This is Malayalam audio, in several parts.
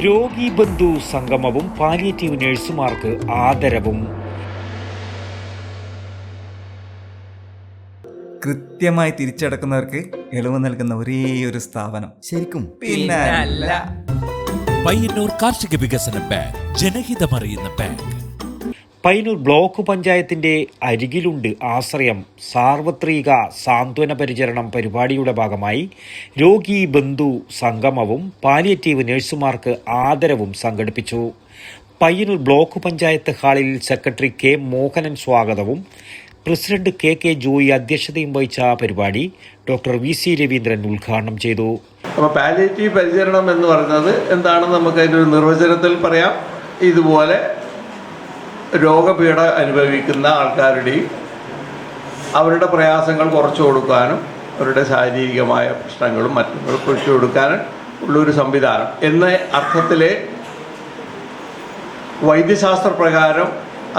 രോഗി ബന്ധു സംഗമവും പാലിയേറ്റീവ് നഴ്സുമാർക്ക് ആദരവും. കൃത്യമായി തിരിച്ചടക്കുന്നവർക്ക് ഇളവ് നൽകുന്ന ഒരേ ഒരു സ്ഥാപനം ശരിക്കും പിന്നെ അല്ല. പയ്യന്നൂർ കാർഷിക വികസന ബാങ്ക്, ജനഹിതമറിയുന്ന ബാങ്ക്. പയ്യന്നൂർ ബ്ലോക്ക് പഞ്ചായത്തിന്റെ അരികിലുണ്ട് ആശ്രയം സാർവത്രിക സാന്ത്വന പരിചരണം പരിപാടിയുടെ ഭാഗമായി രോഗി ബന്ധു സംഗമവും പാലിയേറ്റീവ് നഴ്സുമാർക്ക് ആദരവും സംഘടിപ്പിച്ചു. പയ്യന്നൂർ ബ്ലോക്ക് പഞ്ചായത്ത് ഹാളിൽ സെക്രട്ടറി കെ മോഹനൻ സ്വാഗതവും പ്രസിഡന്റ് കെ ജോയി അധ്യക്ഷതയും വഹിച്ച പരിപാടി ഡോക്ടർ VC രവീന്ദ്രൻ ഉദ്ഘാടനം ചെയ്തു. അപ്പോൾ പാലിയേറ്റീവ് പരിചരണം എന്ന് പറയുന്നത് എന്താണെന്ന് നമുക്ക് അതിൻ്റെ ഒരു നിർവചനത്തിൽ പറയാം. ഇതുപോലെ രോഗപീഠ അനുഭവിക്കുന്ന ആൾക്കാരുടെയും അവരുടെ പ്രയാസങ്ങൾ കുറച്ചു കൊടുക്കാനും അവരുടെ ശാരീരികമായ പ്രശ്നങ്ങളും മറ്റും കുറച്ചു കൊടുക്കാനും ഉള്ളൊരു സംവിധാനം എന്ന അർത്ഥത്തിലെ വൈദ്യശാസ്ത്ര പ്രകാരം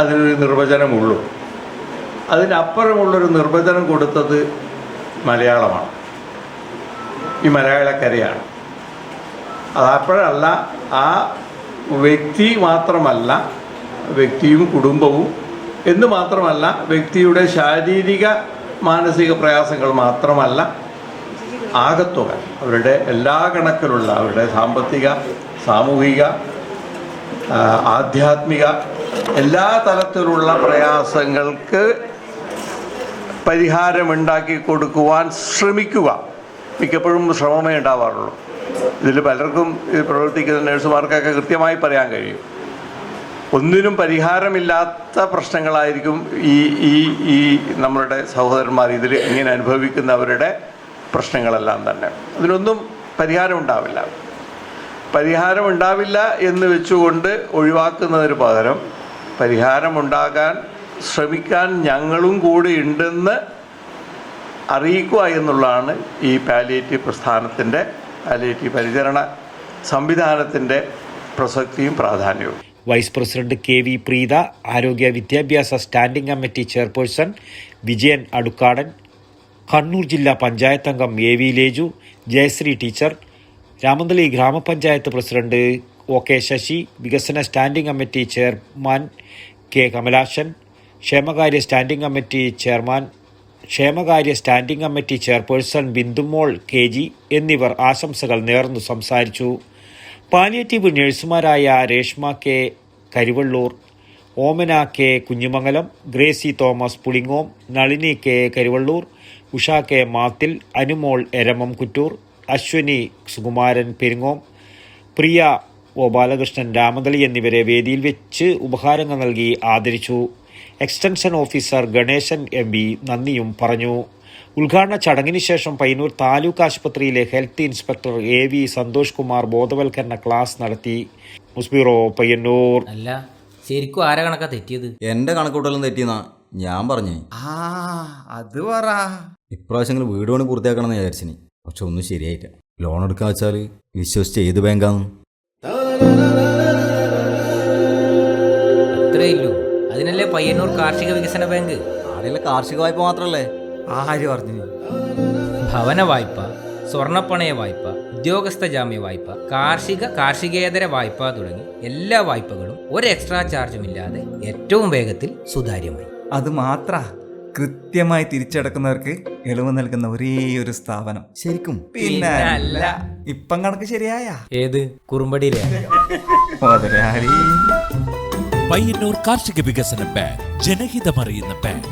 അതിനൊരു നിർവചനമുള്ളൂ. അതിനപ്പുറമുള്ളൊരു നിർവചനം കൊടുത്തത് മലയാളമാണ്, ഈ മലയാളക്കരയാണ്. അതപ്പോഴല്ല, ആ വ്യക്തി മാത്രമല്ല, വ്യക്തിയും കുടുംബവും എന്ന് മാത്രമല്ല, വ്യക്തിയുടെ ശാരീരിക മാനസിക പ്രയാസങ്ങൾ മാത്രമല്ല, ആകത്തുക അവരുടെ എല്ലാ കണക്കിലുള്ള അവരുടെ സാമ്പത്തിക, സാമൂഹിക, ആധ്യാത്മിക എല്ലാ തലത്തിലുള്ള പ്രയാസങ്ങൾക്ക് പരിഹാരമുണ്ടാക്കി കൊടുക്കുവാൻ ശ്രമിക്കുക. മിക്കപ്പോഴും ശ്രമമേ ഉണ്ടാവാറുള്ളൂ. ഇതിൽ പലർക്കും പ്രവർത്തിക്കുന്ന നഴ്സുമാർക്കൊക്കെ കൃത്യമായി പറയാൻ കഴിയും. ഒന്നിനും പരിഹാരമില്ലാത്ത പ്രശ്നങ്ങളായിരിക്കും ഈ നമ്മളുടെ സഹോദരന്മാർ ഇതിൽ ഇങ്ങനെ അനുഭവിക്കുന്നവരുടെ പ്രശ്നങ്ങളെല്ലാം തന്നെ. അതിനൊന്നും പരിഹാരമുണ്ടാവില്ല എന്ന് വെച്ചുകൊണ്ട് ഒഴിവാക്കുന്നതിന് പകരം പരിഹാരമുണ്ടാകാൻ ശ്രമിക്കാൻ ഞങ്ങളും കൂടി ഉണ്ടെന്ന് അറിയിക്കുക എന്നുള്ളതാണ് ഈ പാലിയേറ്റീവ് പ്രസ്ഥാനത്തിൻ്റെ, പാലിയേറ്റീവ് പരിചരണ സംവിധാനത്തിൻ്റെ പ്രസക്തിയും പ്രാധാന്യവും. വൈസ് പ്രസിഡന്റ് KV പ്രീത, ആരോഗ്യ വിദ്യാഭ്യാസ standing committee chairperson Vijayan Adukkadan, Kannur ജില്ലാ പഞ്ചായത്ത് അംഗം AV ലേജു, ജയശ്രീ ടീച്ചർ, രാമന്തളി ഗ്രാമപഞ്ചായത്ത് പ്രസിഡന്റ് OK ശശി, വികസന standing committee chairman K Kamalasan, ക്ഷേമകാര്യ standing committee chairperson Bindumol KG എന്നിവർ ആശംസകൾ നേർന്നു സംസാരിച്ചു. പാലിയേറ്റീവ് നഴ്സുമാരായ Reshma K Karivellur, Omana K Kunhimangalam, Gracy Thomas Pulingome, Nalini K Karivellur, Usha K Mathil, Anumol Eramam Kuttoor, Aswini Sukumaran Peringome, Priya O Balakrishnan Ramanthali എന്നിവരെ വേദിയിൽ വെച്ച് ഉപഹാരങ്ങൾ നൽകി ആദരിച്ചു. എക്സ്റ്റൻഷൻ ഓഫീസർ ഗണേശൻ MB നന്ദിയും പറഞ്ഞു. ഉദ്ഘാടന ചടങ്ങിന് ശേഷം പയ്യന്നൂർ താലൂക്ക് ആശുപത്രിയിലെ health inspector AV Santhosh Kumar ബോധവൽക്കരണ ക്ലാസ് നടത്തി. മുസ്ബിറോ, പയ്യന്നൂർ. അല്ല, ശരിക്കും ആരാ കണക്കാ തെറ്റിയത്? എന്റെ കണക്കൂട്ടലും തെറ്റിയെന്നാ ഞാൻ പറഞ്ഞേ. അത് പറ. ഇപ്രാവശ്യം വീട് പണി പൂർത്തിയാക്കണം എന്ന് വിചാരിച്ചിനി, പക്ഷെ ഒന്നും ശരിയായില്ല. ലോൺ എടുക്കാൻ വെച്ചാൽ വിശ്വസിച്ച് ഏത് ബാങ്കാന്ന്? അത്രേ ഇല്ലൂ. അതിനല്ലേ പയ്യന്നൂർ കാർഷിക വികസന ബാങ്ക്. ആടെയുള്ള കാർഷിക വായ്പ മാത്രല്ലേ? ആര് പറഞ്ഞു? ഭവന വായ്പ, സ്വർണ്ണപ്പണയ വായ്പ, ഉദ്യോഗസ്ഥ ജാമ്യ വായ്പ, കാർഷികേതര വായ്പ തുടങ്ങി എല്ലാ വായ്പകളും ഒരു എക്സ്ട്രാ ചാർജുമില്ലാതെ ഏറ്റവും വേഗത്തിൽ സുതാര്യമായി. അത് മാത്ര, കൃത്യമായി തിരിച്ചടക്കുന്നവർക്ക് ഇളവ് നൽകുന്ന ഒരേ ഒരു സ്ഥാപനം ശരിക്കും പിന്നെ അല്ല. ഇപ്പം കണക്ക് ശരിയായ ഏത് കുറുമ്പടിയിലെ പയ്യന്നൂർ കാർഷിക വികസന ബാങ്ക്, ജനഹിതമറിയുന്ന ബാങ്ക്.